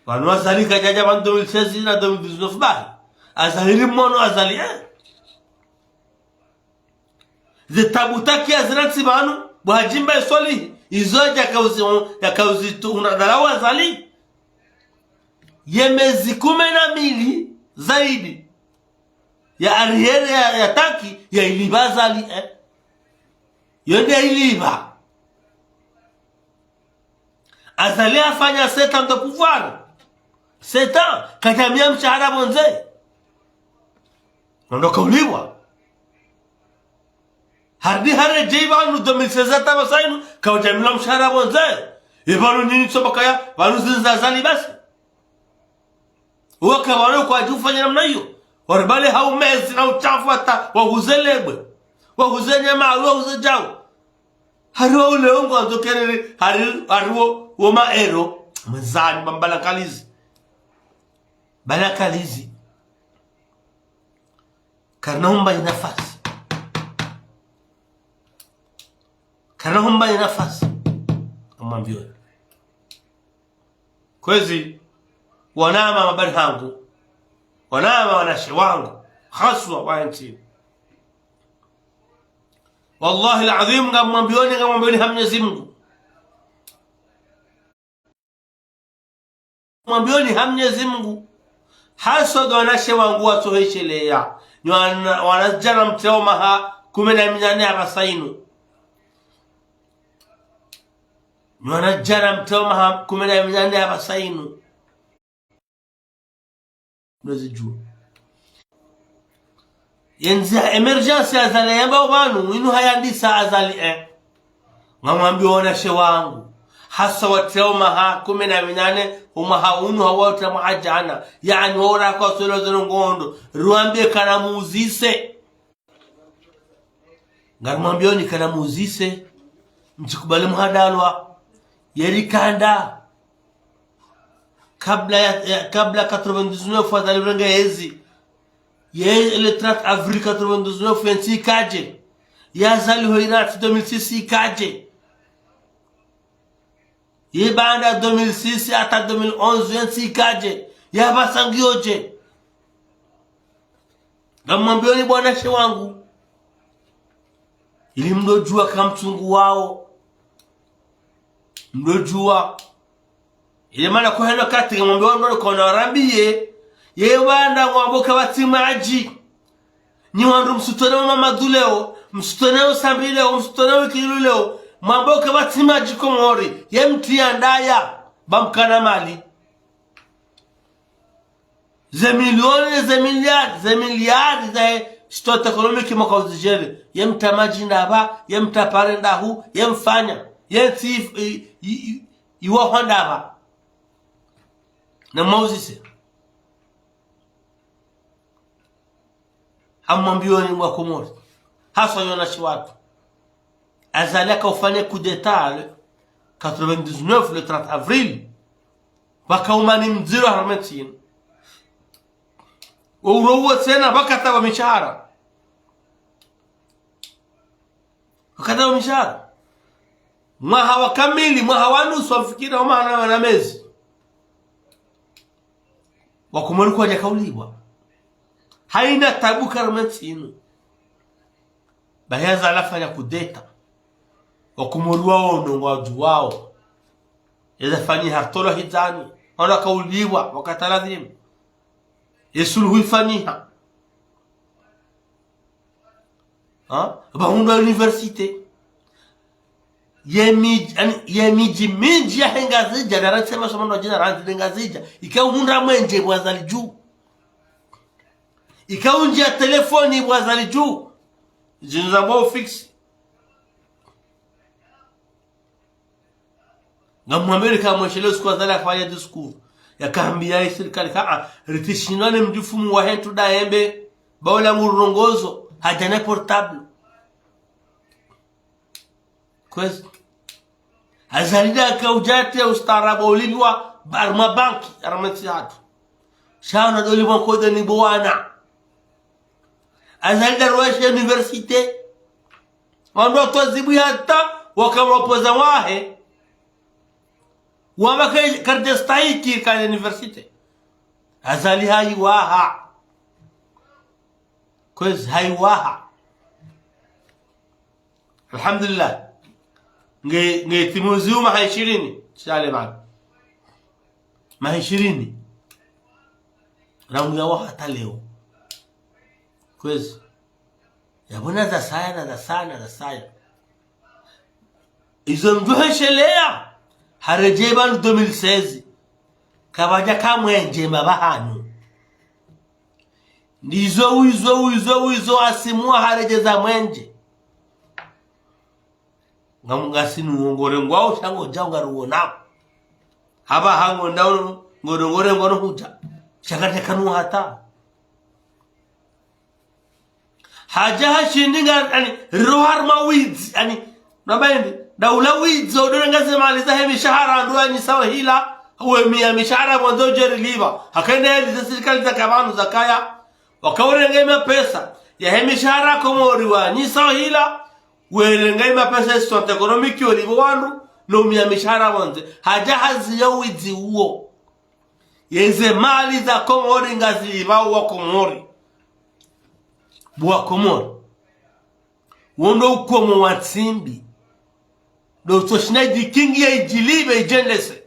wanwazali kajaja bandu 2016 na 2019 bahi azali mono azali zitabutaki azranti banu bwajimba swali izoja kauzi tu unadalawa azali yemezi 12 zaidi ya ariere ya taki ya ilibazali yonde iliba azali afanya 7 ans de pouvoir 7 ans katamia mshahara bonze ndoka uliwa hardi hare jibanu 2016 tabasainu kaujamila mshahara bonze ibanu nini sobakaya banu zinzazali basi waka wano kwa jufanya namna hiyo waribale hau mezi na uchafu hata wahuzelebwe wahuzenye maalu wahuzejao hariwa ule ungu wanzokere hariwo woma ero mzani mbala kalizi bala kalizi karnahumba mwambioni kwezi wanama mabari hangu wanama wanashe wangu haswa wa nchi wallahi alazim mwambioni ha Mwenyezi Mungu mwambioni ha Mwenyezi Mungu haswa wanashe wangu watoheshelea wanajana mteo maha 18 abasainu wanajana mteo maha 18 abasainu mwezi juu yenza emergency azali yamba banu inu hayandisa azali ngamwambia wanashe wangu hasa wateo maha 18 umaha unu hawata mahajana yani wora kwa solo ngondo ruambie kana muzise ngamwambia ni kana muzise mchikubali muhadalwa yerikanda kabla 99 fadhali renga hezi ye le 30 avril 99 fancy kaje ya zali hoirat 2006 kaje ye banda 2006 hata 2011 fancy kaje ya basangioje ngamwambia ni bwana she wangu ili mdojua kama mtungu wao mdojua ile maana kwa hilo kati ngamwambia ndo kona rambie ye banda ngwamboka batimaji ni wandu msutone mama duleo msutone sambile msutone kiluleo mamboka batimaji komori ye mtia ndaya bamkana mali ze miliardi za stot economic makawzijele ye mtamaji ndaba ye mtapare ndahu ye mfanya ye tif iwa hondaba na Moses amwambioni mwa Komori hasa yonashi watu azalaka ufanye coup d'état 99 le 30 avril wakaumani mziro harmetin urowo tena bakataba mishahara wakataba mishahara mwaha kamili mwaha wanusu wafikira maana wana mezi wakumori kwa jakauliwa haina tabu karmentino bayaza alafanya kudeta wakumori wao ndo watu wao yazafanya hartolo hizani wana kauliwa wakataladhimu yesul huifaniha bahunda universite yemiji minji ya hengazija garansema somano wajina ranzi hengazija ikaw hunda mwenje wazali juu ikaw nje ya telefoni wazali juu jinuza mbao fix ngamwambeli kama mweshele siku wazali afanya discours yakambia serikali kaa ritishinane mjufumu wa hentu daembe baola ngurongozo hajane portable kwezi azalida kaujate ustarabu olivwa barma banki aramati hatu shauna dolivwa kode ni bwana azalida roeshe universite wando tozibu hata wakawapoza wahe wama kardestaiki ka universite azali haiwaha kwezi haiwaha alhamdulillah nge timuziu maha 20 shale bana maha 20 ramu ya waha taleo kwezi yabona za saya izo mjuhe shelea harejeban 2016 kabaja kamwenje mabahanu ndizo asimua harejeza mwenje ngamungasinu ngore ngwao chango janga ruona haba hango ndauno ngore ngono huja chakate kanu hata haja hashindinga yani rohar mawids yani nabaindi daula widzo odongaze mali za mishahara ndo ni sawa hila huwe mishahara mwanzo jeriliva hakaenda ile serikali za kabanu zakaya wakaurengema pesa ya mishahara komori wa ni sawa hila welengai mapesa stonte economic olivo wandu no mishahara wanze hajahazi ya wizi uo yeze mali za Komori ngazi ibao wa Komori bwa Komori wondo ukomo watsimbi do toshinaji kingi ya ijilibe ijendese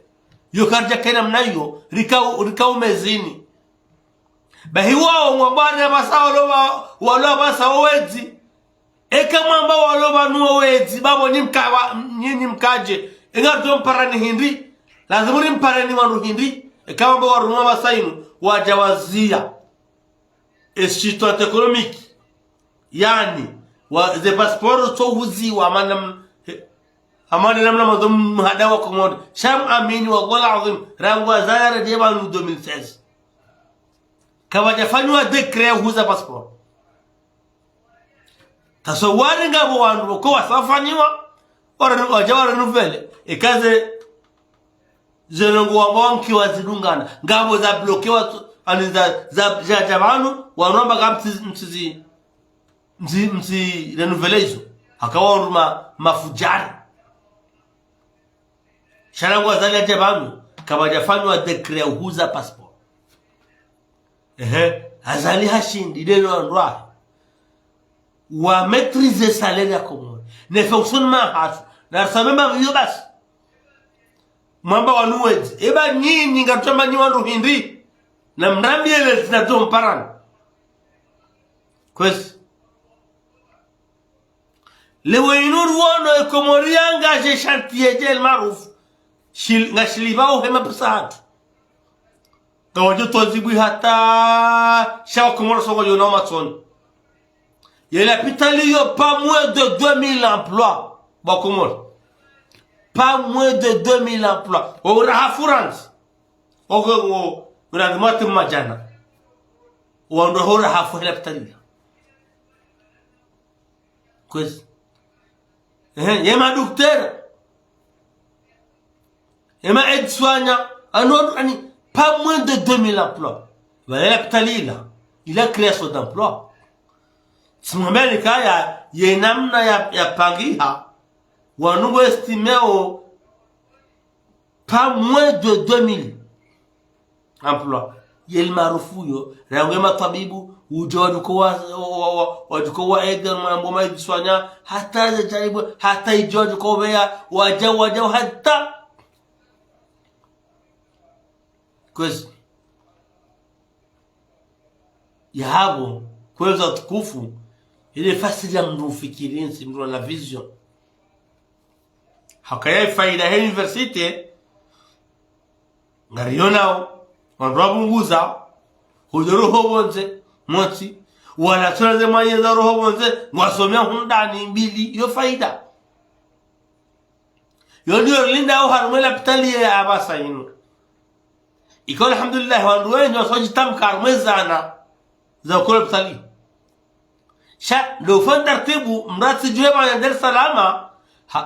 yokarja kena mnayo rikau mezini bahiwa mwabane basa walo basa wezi eka mwamba walo banu wezi babo nyinyi mkaje ingato mparani hindi lazima mparani wanu hindi eka mwamba waruma basainu wajawazia situation économique yani wa ze passport to huziwa amana namna madhum hadawa Komori sham amini wallahi azim rangwa zara de banu 2016 kabajafanywa decret huza passport tasawari ngabo wandu ko wasafanywa wajawara nouvelle ikaze zenongo wa banki wazidungana ngabo za blokewa ani za jabanu wanomba gamti mzi renouvelizo akawa mafujari sharangu azali jabanu kabajafanywa decret huza passport azali hashindi lelo ndwa wa maîtriser salaire ya Komori ne fonctionnement hatu na samema hiyo basi mwamba wanuwezi eba nyinyi ngatamba nyi wandu hindi na mrambiele zinazo mparani kwesi lewe inuru wono Komori angaje chantier jel maruf ngashilibao hema pesa hatu kawajo tozibui hata shawa Komori songo yona matoni il a pas moins de 2000 emplois ba Komori pas moins de 2000 emplois ora hafurans ogo uradimate majana wando hora hafu hela pitali kwesi yema docteur yema aide-soignant ani pas moins de 2000 emplois voilà pitali là il a créé son emploi simwambeni kaya yenamna ya pangiha wanugo estimeo pas moins de 2000 emplois yel marufu yo rango matabibu ujodu ko wa eder mambo maiswanya hata jaribu hata ijodu ko wea waja hata kwezi yabo kweza tukufu ile fasili ya mdu ufikirinsi mdu na vision hakaya faida ya university ngarionao wandrabu nguza hujoro bonze moti wala tunaze manye za roho bonze ngwasomea hundani mbili yo faida yo ndio linda au harumela pitali ya abasa yinu iko alhamdulillah wandu wengi wasoji tamka mwezana za kula pitali sha lo fandar tibu mrati juema ya Dar es Salaam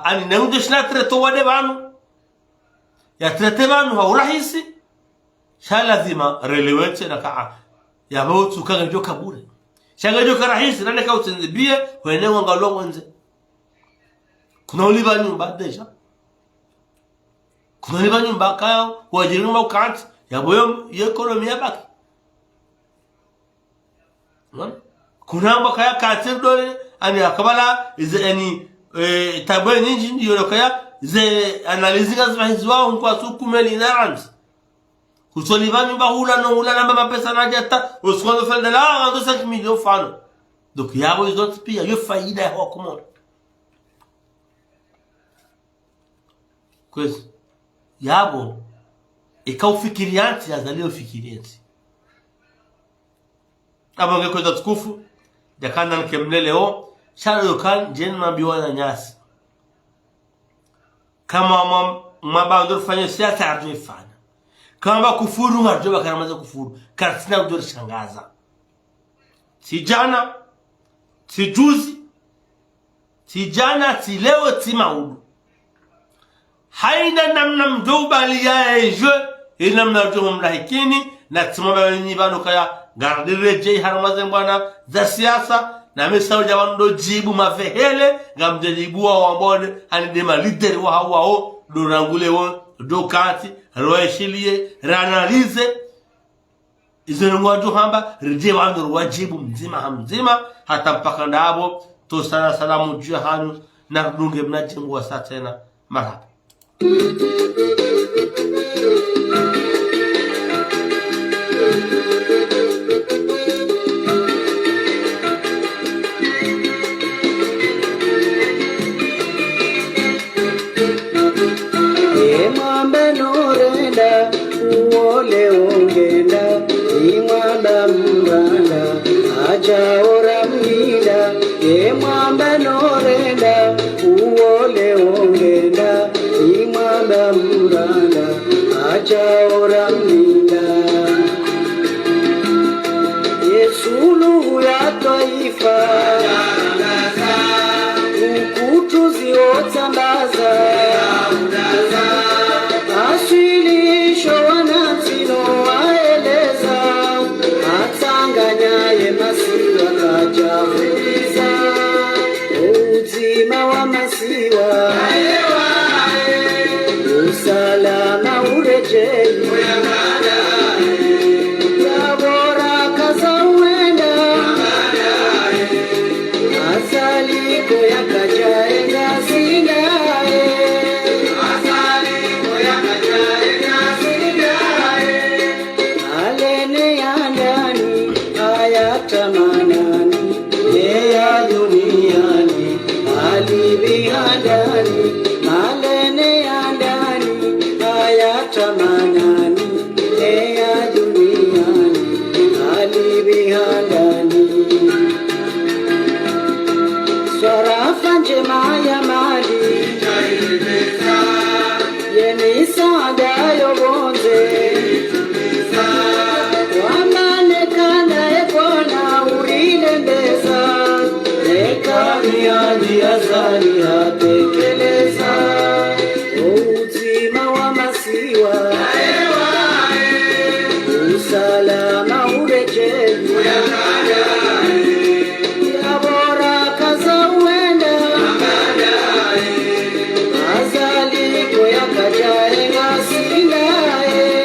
ani naude shna treto wade banu ya trete banu haurahisi sha lazima relewete na kaa ya botu kaga joka bure shanga joka rahisi nane ka utenzibie wene ngalo nze kuna uliba nyumba deja kuna uliba nyumba kao wajirima ukati ya boyo economy yabaki kuna mbaka ya katir dole ani akabala ize ani tabwe nyinji ndio kaya ze analizinga zibahizwa kwa sukumeli narams kusolivani bahula no hula namba mapesa najata usikwazo felde la ando 5 millions fano donc yabo izot pia yo faida ya Komori kwezi yabo ikaufikirianti azalio fikirianti abange kwa tukufu jakanda nkemleleo shalo yokan jenma biwana nyasi kama mabando fanya siasa arjifanya kama kufuru marjoba karamaza kufuru karsina udur shangaza si jana si juzi si jana si leo si maudu haina namna mjobali ya eje ina mnajomo mlahikini na tsimama wenyi bano kaya gardire je haramaze bwana za siasa na mesa ujabando jibu mafehele ngamjelibu wa wambone ani dema leader wa hao durangule won do kati roeshilie ranalize izenwa hamba rije wandu wajibu mzima hamzima hata mpaka ndabo to salamu juu hanu na dunge mnajengwa sasa tena marhaba. Uole ongenda imwanda mranda aja ora mnida mwamba norenda uole ongenda imwanda mranda aja ora mnida Yesulu ya taifa ukutu ziotambaza Ashilisho wanatino waeleza Atanganya ye masiwa kajafuliza Uzima wa masiwa Usalama urejeli Yabora kaza uenda Asaliko ya kajaenga sinae Tamanani ya duniani alibihandani malene ya ndani haya tamanani ya duniani alibihandani Swarafa njema ya mali yeni sada yobonze Miadi azali hatekeleza uzima wa masiwa usalama urejeli yabora kaza uenda azaliko yakajaenga sinae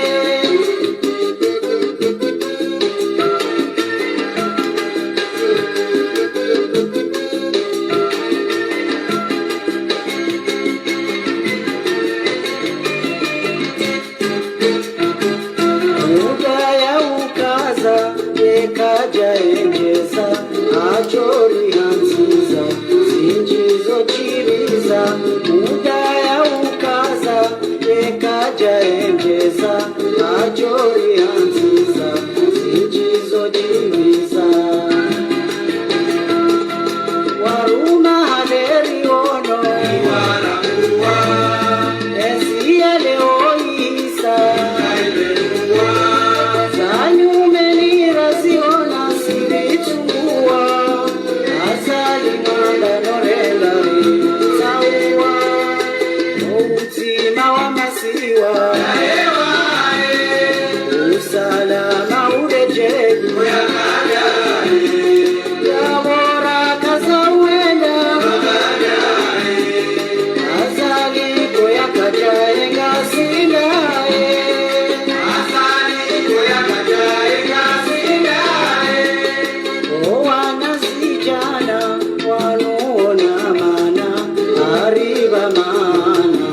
Kajaengeza ajori hanziza sinjizo chiriza mudaya ukaza kajaengeza ajori hanziza sinjizo chiriza waruma haleri ono warakuwa esia leo isa Usalama urejeli Yabora kaza uenda Azaliko ya kajaenga sinae Azaliko ya kajaenga sinae O wanasijana wanuona mana Ariba mana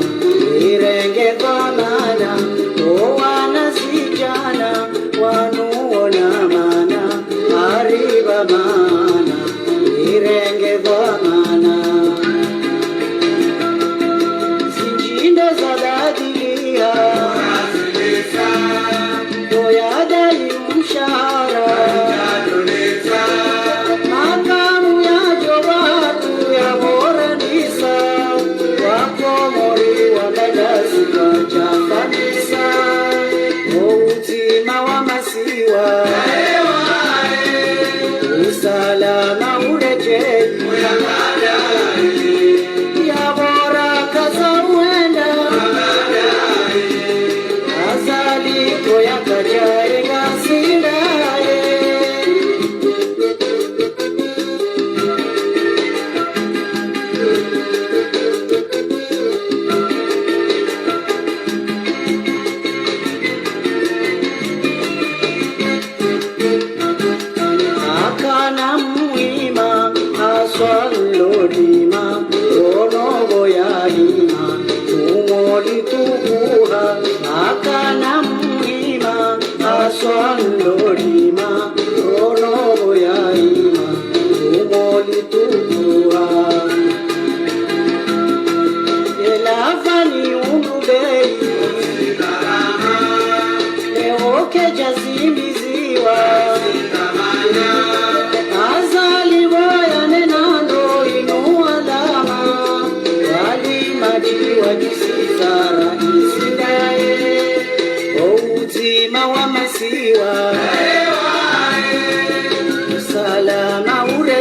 Irenge kwa mana O wanasijana wanuona mana Ariba mana Irenge kwa mana Zinjindo za dadilia Doyadali mshahara Makamu ya jobatu ya moranisa Wako mori wa badasi kwa jafanisa Uzima wa masiwa Usalama urejeli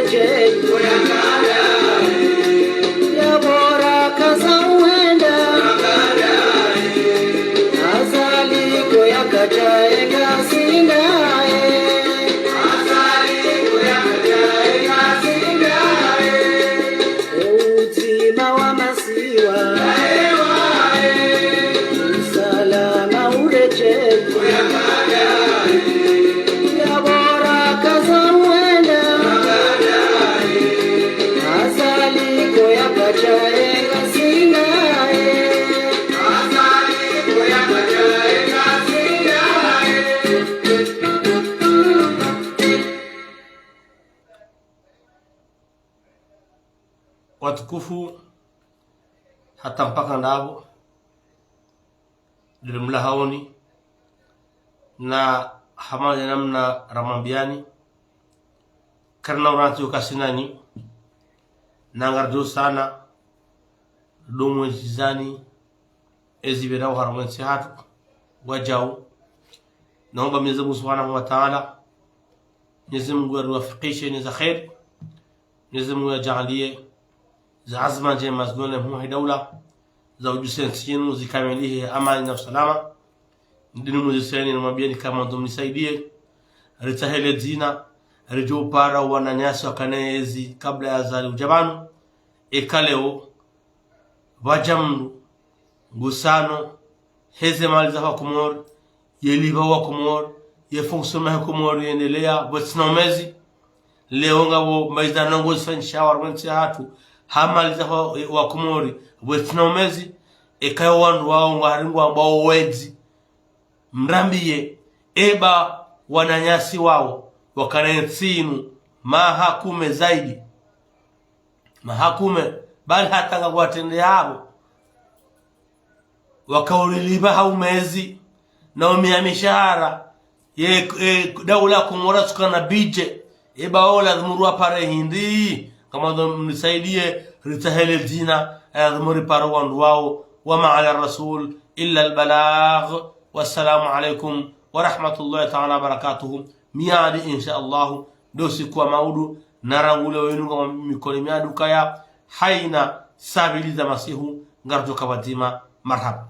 ureje ya bora kaza uenda azali goya kajae gasinae azali goya kajae gasinae uzima wa masiwa salama ureje watukufu hata mpaka ndabo dilimla haoni na hamaya namna ramambiani karna uranti ukasinani nangarjo sana domo jizani ezibera uharwansi hatu wajau naomba Mwenyezi Mungu Subhanahu wa Ta'ala Mwenyezi Mungu awafikishe ni za khair Mwenyezi Mungu ajalie za azma njema zgone mu daula za ujusensienu zikamilie amani na usalama ndini muziseni na mabieni kama ndo mnisaidie ritahele dina rijo para wananyasi wakanezi kabla ya zali ujabanu ekaleo wajamnu gusano heze mali za Komor yeliba wa Komor ye fonctionnement ya Komor yendelea botnomezi leo ngabo maidana ngo sanshawar wansi hatu hamali za wa Komori botnomezi ekayo wandu wao ngaringo ambao wedi mrambiye eba wananyasi wao wakanensinu mahakume zaidi mahakume bali hata ngwatende yabo wakauliliba haumezi na umiyamishahara ye daula Komora tukana bije eba ola dhumurua pare hindi kama ndo mnisaidie ritahele dina dhumuri pare wandu wao wama ala rasul illa albalagh wassalamu alaikum wa rahmatullahi ta'ala wa barakatuhu miadi insha Allah dosi kwa maudu narangule wenu kama mikoni miadu kaya haina sabili za masihu ngarjo kawadima marhaba